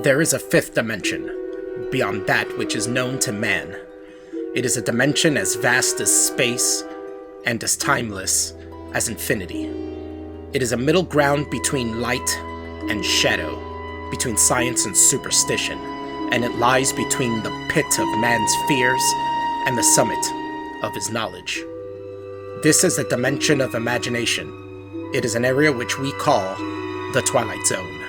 There is a fifth dimension, beyond that which is known to man. It is a dimension as vast as space and as timeless as infinity. It is a middle ground between light and shadow, between science and superstition, and it lies between the pit of man's fears and the summit of his knowledge. This is a dimension of imagination. It is an area which we call the Twilight Zone.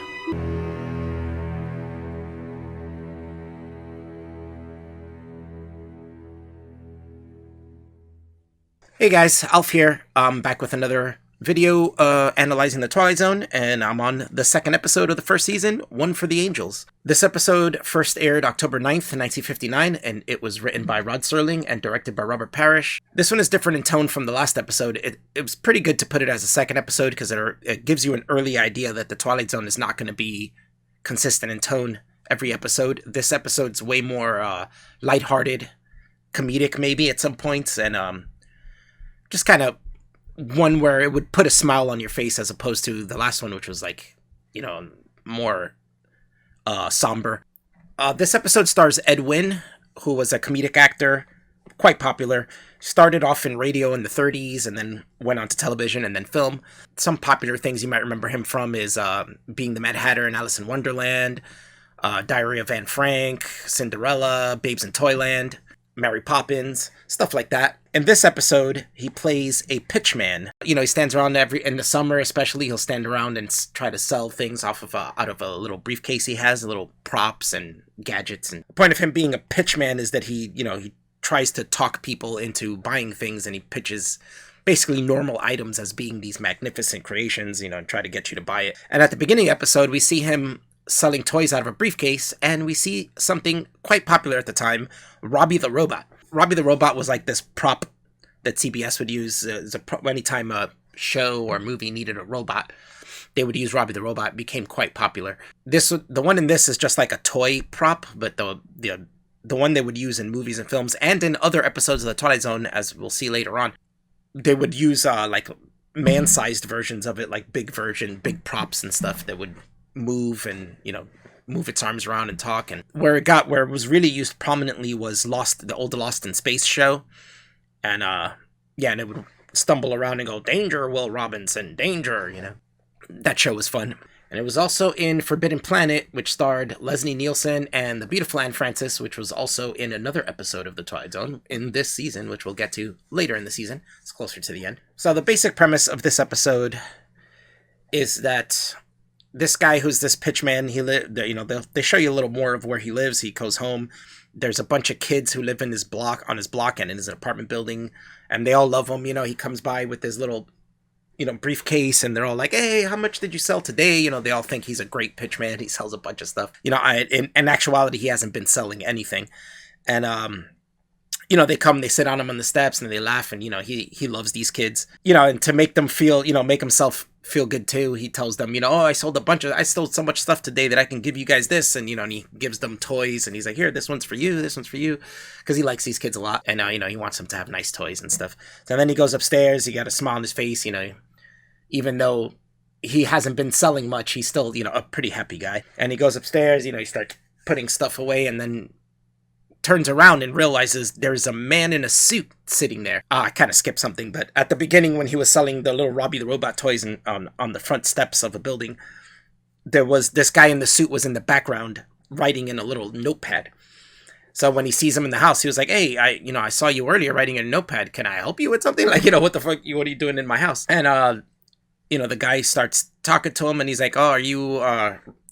Hey guys, Alf here. I'm back with another video analyzing the Twilight Zone, and I'm on the second episode of the first season, One for the Angels. This episode first aired October 9th, 1959, and it was written by Rod Serling and directed by Robert Parrish. This one is different in tone from the last episode. It was pretty good to put it as a second episode because it gives you an early idea that the Twilight Zone is not going to be consistent in tone every episode. This episode's way more lighthearted, comedic maybe at some points, and just kind of one where it would put a smile on your face as opposed to the last one, which was like, more somber. This episode stars Ed Wynn, who was a comedic actor, quite popular. Started off in radio in the 30s and then went on to television and then film. Some popular things you might remember him from is being the Mad Hatter in Alice in Wonderland, Diary of Anne Frank, Cinderella, Babes in Toyland, Mary Poppins, stuff like that. In this episode, he plays a pitchman. He stands around in the summer especially, he'll stand around and try to sell things out of a little briefcase he has, little props and gadgets. And the point of him being a pitchman is that he tries to talk people into buying things, and he pitches basically normal items as being these magnificent creations, and try to get you to buy it. And at the beginning of the episode, we see him selling toys out of a briefcase, and we see something quite popular at the time, Robbie the Robot. Robbie the Robot was like this prop that CBS would use anytime a show or movie needed a robot. They would use Robbie the Robot. It became quite popular. The one in this is just like a toy prop, but the one they would use in movies and films and in other episodes of the Twilight Zone, as we'll see later on, they would use like man-sized versions of it, like big props and stuff that would move and move its arms around and talk. And where it was really used prominently was the old Lost in Space show, and and it would stumble around and go, "Danger, Will Robinson, danger!" That show was fun. And it was also in Forbidden Planet, which starred Leslie Nielsen and the beautiful Anne Francis, which was also in another episode of the Twilight Zone in this season, which we'll get to later in the season. It's closer to the end. So the basic premise of this episode is that this guy who's this pitchman, they show you a little more of where he lives. He goes home. There's a bunch of kids who live on his block and in his apartment building, and they all love him. He comes by with his little, briefcase, and they're all like, "Hey, how much did you sell today?" They all think he's a great pitchman. He sells a bunch of stuff. In actuality, he hasn't been selling anything. And, they sit on him on the steps and they laugh, and, he loves these kids, and to make them feel, make himself feel good too, he tells them, I sold so much stuff today that I can give you guys this, and and he gives them toys, and he's like, "Here, this one's for you, because he likes these kids a lot, and he wants them to have nice toys and stuff. So then he goes upstairs. He got a smile on his face, even though he hasn't been selling much, he's still a pretty happy guy. And he goes upstairs, he starts putting stuff away, and then turns around and realizes there's a man in a suit sitting there. I kind of skipped something, but at the beginning when he was selling the little Robbie the Robot toys on the front steps of a building, there was this guy in the suit was in the background writing in a little notepad. So when he sees him in the house, he was like, "Hey, I saw you earlier writing in a notepad. Can I help you with something? Like, what the fuck, what are you doing in my house?" And the guy starts talking to him, and he's like, "Oh, are you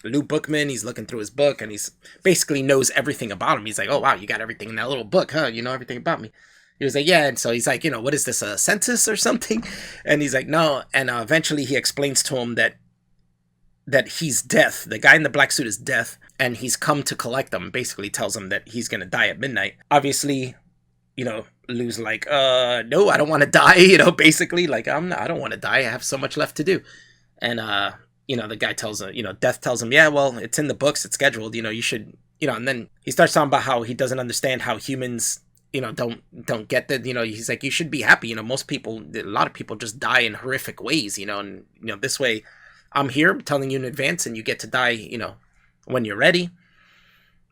Lou Bookman?" He's looking through his book, and he's basically knows everything about him. He's like, "Oh, wow, you got everything in that little book, huh? You know everything about me." He was like, "Yeah." And so he's like, "What is this, a census or something?" And he's like, "No." And eventually he explains to him that he's Death. The guy in the black suit is Death, and he's come to collect them. Basically tells him that he's going to die at midnight. Obviously, Lou's like, "No, I don't want to die." Basically like, I don't want to die. I have so much left to do. And, the guy tells him, Death tells him, "Yeah, well, it's in the books, it's scheduled, you should," and then he starts talking about how he doesn't understand how humans, don't get that, he's like, "You should be happy, a lot of people just die in horrific ways, and, this way, I'm here telling you in advance, and you get to die, when you're ready,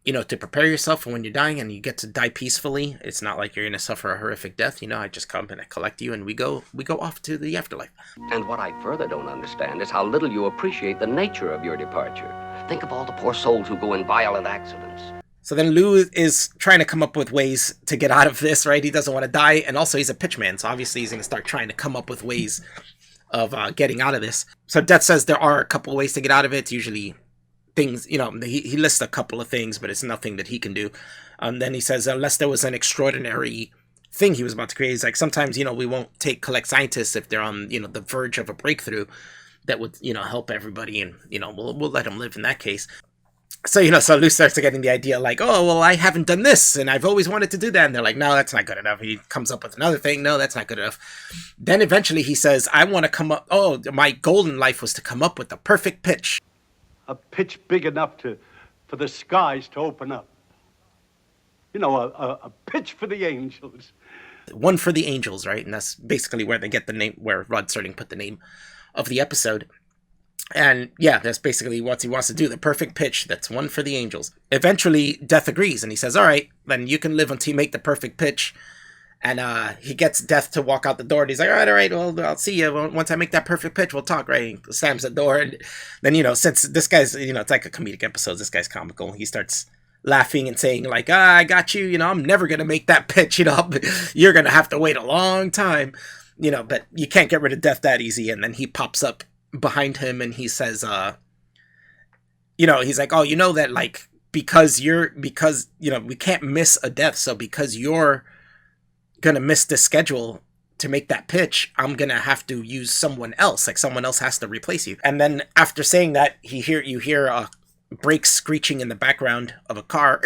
to prepare yourself for when you're dying and you get to die peacefully. It's not like you're going to suffer a horrific death. I just come and I collect you and we go off to the afterlife. And what I further don't understand is how little you appreciate the nature of your departure. Think of all the poor souls who go in violent accidents. So then Lou is trying to come up with ways to get out of this, right? He doesn't want to die, and also he's a pitchman, so obviously he's going to start trying to come up with ways of getting out of this. So Death says there are a couple ways to get out of it. It's usually things, he lists a couple of things, but it's nothing that he can do. Then he says, unless there was an extraordinary thing he was about to create, he's like, sometimes, we won't collect scientists if they're on, the verge of a breakthrough that would, help everybody, and, we'll let them live in that case. So, so Lou starts getting the idea like, oh, well, I haven't done this, and I've always wanted to do that. And they're like, no, that's not good enough. He comes up with another thing. No, that's not good enough. Then eventually he says, I want to come up. Oh, my goal in life was to come up with the perfect pitch. A pitch big enough for the skies to open up. A pitch for the angels. One for the angels, right? And that's basically where they get the name, where Rod Serling put the name of the episode. And yeah, that's basically what he wants to do. The perfect pitch. That's one for the angels. Eventually, Death agrees, and he says, all right, then you can live until you make the perfect pitch. And he gets Death to walk out the door, and he's like, all right, well, I'll see you. Once I make that perfect pitch, we'll talk, right? He slams the door, and then, since this guy's, it's like a comedic episode, this guy's comical. He starts laughing and saying, like, I got you, I'm never going to make that pitch, you're going to have to wait a long time, but you can't get rid of Death that easy. And then he pops up behind him and he says, he's like, oh, that, like, because we can't miss a death, so because you're gonna miss the schedule to make that pitch, I'm gonna have to use someone else, like someone else has to replace you. And then after saying that, you hear brakes screeching in the background of a car,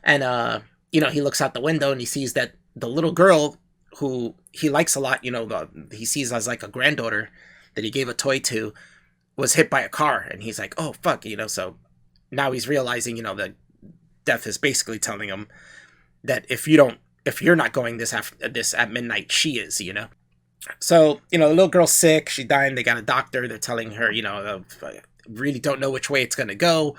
and he looks out the window and he sees that the little girl who he likes a lot, he sees as like a granddaughter that he gave a toy to, was hit by a car. And he's like, oh, fuck, so now he's realizing, that Death is basically telling him that if you're not going this at midnight, she is, So, the little girl's sick, she's dying, they got a doctor, they're telling her, really don't know which way it's going to go.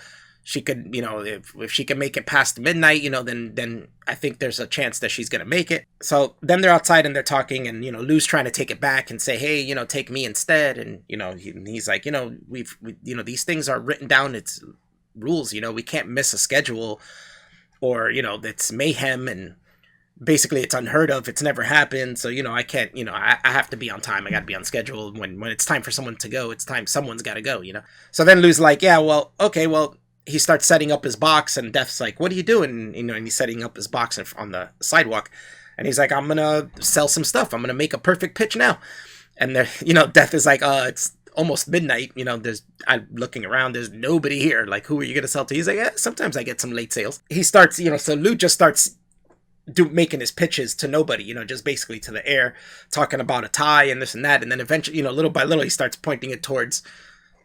She could, if she can make it past midnight, then I think there's a chance that she's going to make it. So then they're outside and they're talking, and, Lou's trying to take it back and say, hey, take me instead. And, he's like, we these things are written down. It's rules, we can't miss a schedule, or, it's mayhem, and basically it's unheard of. It's never happened. So, I can't, I have to be on time. I got to be on schedule. When it's time for someone to go, it's time someone's got to go, So then Lou's like, yeah, well, okay, well, he starts setting up his box, and Death's like, what are you doing? And he's setting up his box on the sidewalk. And he's like, I'm going to sell some stuff. I'm going to make a perfect pitch now. And there, Death is like, it's almost midnight. I'm looking around. There's nobody here. Like, who are you going to sell to? He's like, sometimes I get some late sales. He starts, so Lou just starts making his pitches to nobody, just basically to the air, talking about a tie and this and that. And then eventually, little by little, he starts pointing it towards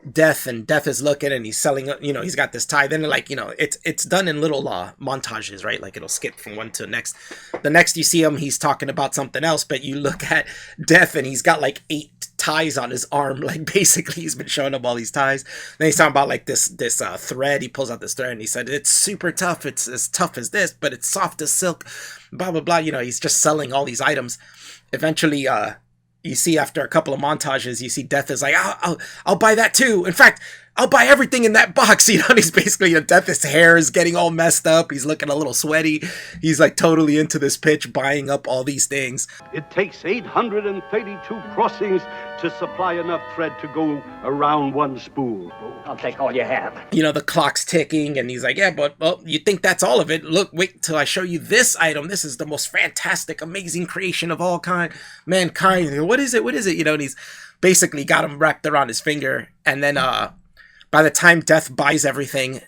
Death, and Death is looking, and he's selling, he's got this tie. Then, like, it's done in little montages, right? Like, it'll skip from one to the next. The next you see him, he's talking about something else, but you look at Death, and he's got like 8 ties on his arm. Like, basically, he's been showing up all these ties. Then he's talking about like this thread. He pulls out this thread, and he said, it's super tough. It's as tough as this, but it's soft as silk. Blah blah blah. He's just selling all these items. Eventually, you see after a couple of montages, you see Death is like, I'll buy that too. In fact, I'll buy everything in that box. And he's basically, Death, his hair is getting all messed up. He's looking a little sweaty. He's like totally into this pitch, buying up all these things. It takes 832 crossings to supply enough thread to go around one spool. I'll take all you have. The clock's ticking, and he's like, yeah, but, well, you think that's all of it? Look, wait till I show you this item. This is the most fantastic, amazing creation of all mankind. What is it? And he's basically got him wrapped around his finger. And then, by the time Death buys everything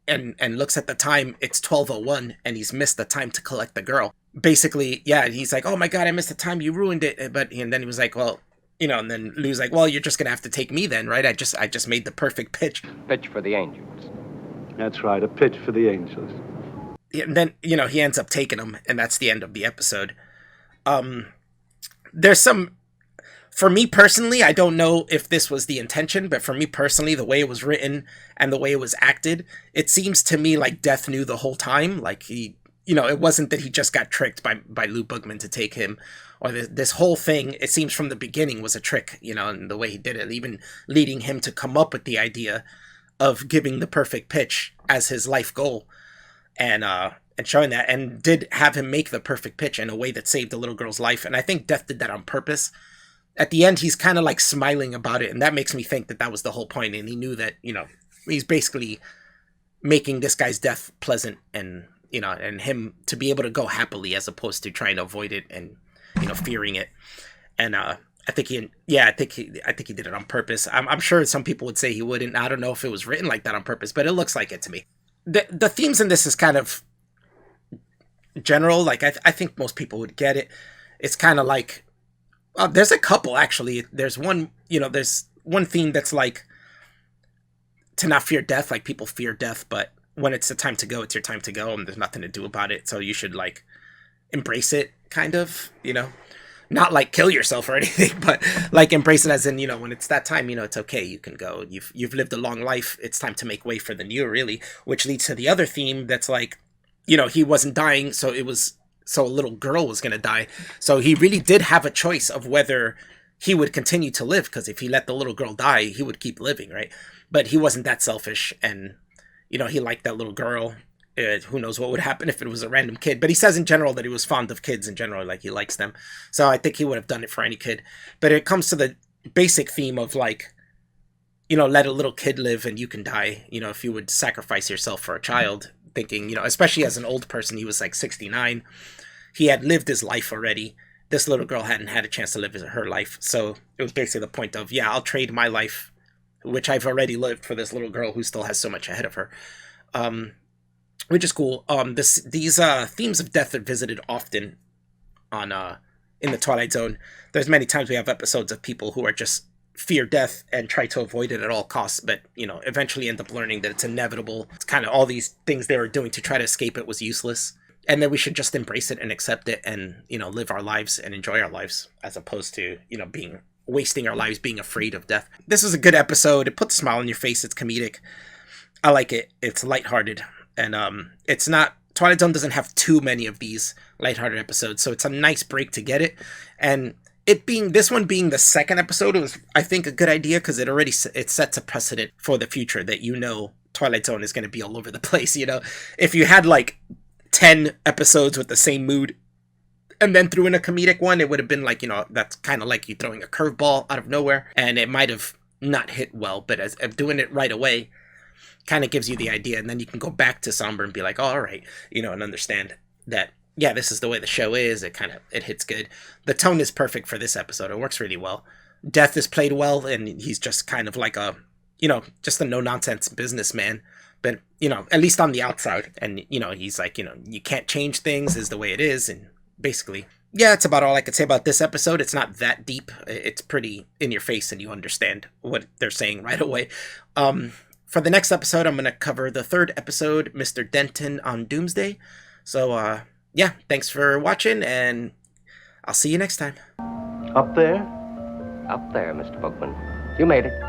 and looks at the time, it's 12:01, and he's missed the time to collect the girl. Basically, yeah, he's like, oh my God, I missed the time. You ruined it. And then he was like, well, and then Lou's like, well, you're just going to have to take me then, right? I just made the perfect pitch. Pitch for the angels. That's right, a pitch for the angels. And then, he ends up taking him, and that's the end of the episode. There's some For me personally, I don't know if this was the intention, but for me personally, the way it was written and the way it was acted, it seems to me like Death knew the whole time. Like he, it wasn't that he just got tricked by Lou Bookman to take him, or this whole thing, it seems from the beginning was a trick, and the way he did it, even leading him to come up with the idea of giving the perfect pitch as his life goal, and showing that, and did have him make the perfect pitch in a way that saved the little girl's life. And I think Death did that on purpose. At the end, he's kind of like smiling about it, and that makes me think that was the whole point, and he knew that, he's basically making this guy's death pleasant, and, and him to be able to go happily as opposed to trying to avoid it and, fearing it. And I think he did it on purpose. I'm sure some people would say he wouldn't. I don't know if it was written like that on purpose, but it looks like it to me. The themes in this is kind of general. Like, I think most people would get it. It's kind of like, there's a couple, actually. There's one theme that's like to not fear death. Like, people fear death, but when it's the time to go, it's your time to go, and there's nothing to do about it. So you should, like, embrace it, kind of, not like kill yourself or anything, but like embrace it as in, when it's that time, it's okay. You can go. You've lived a long life. It's time to make way for the new, really, which leads to the other theme that's like, he wasn't dying. So a little girl was going to die. So he really did have a choice of whether he would continue to live, because if he let the little girl die, he would keep living, right? But he wasn't that selfish, and, he liked that little girl. Who knows what would happen if it was a random kid. But he says in general that he was fond of kids in general, like he likes them. So I think he would have done it for any kid. But it comes to the basic theme of like, let a little kid live and you can die. If you would sacrifice yourself for a child, thinking, especially as an old person, he was like 69. He had lived his life already. This little girl hadn't had a chance to live her life. So it was basically the point of, I'll trade my life, which I've already lived, for this little girl who still has so much ahead of her. Which is cool. These themes of death are visited often on in the Twilight Zone. There's many times we have episodes of people who are just fear death and try to avoid it at all costs, but eventually end up learning that it's inevitable. It's kind of all these things they were doing to try to escape it was useless, and that we should just embrace it and accept it, and live our lives and enjoy our lives, as opposed to wasting our lives being afraid of death. This was a good episode. It puts a smile on your face. It's comedic. I like it. It's lighthearted. And it's not, Twilight Zone doesn't have too many of these lighthearted episodes, so it's a nice break to get it. And this one being the second episode, it was, I think, a good idea, because it sets a precedent for the future that Twilight Zone is going to be all over the place. If you had like 10 episodes with the same mood and then threw in a comedic one, it would have been like, that's kind of like you throwing a curveball out of nowhere, and it might have not hit well. But as of doing it right away, kind of gives you the idea, and then you can go back to somber and be like, oh, all right, and understand that, this is the way the show is. It hits good. The tone is perfect for this episode. It works really well. Death is played well, and he's just kind of like a, just a no-nonsense businessman, but, at least on the outside. And, he's like, you can't change things, is the way it is, and basically, it's about all I could say about this episode. It's not that deep. It's pretty in your face, and you understand what they're saying right away. For the next episode, I'm going to cover the third episode, Mr. Denton on Doomsday. So, thanks for watching, and I'll see you next time. Up there? Up there, Mr. Bookman. You made it.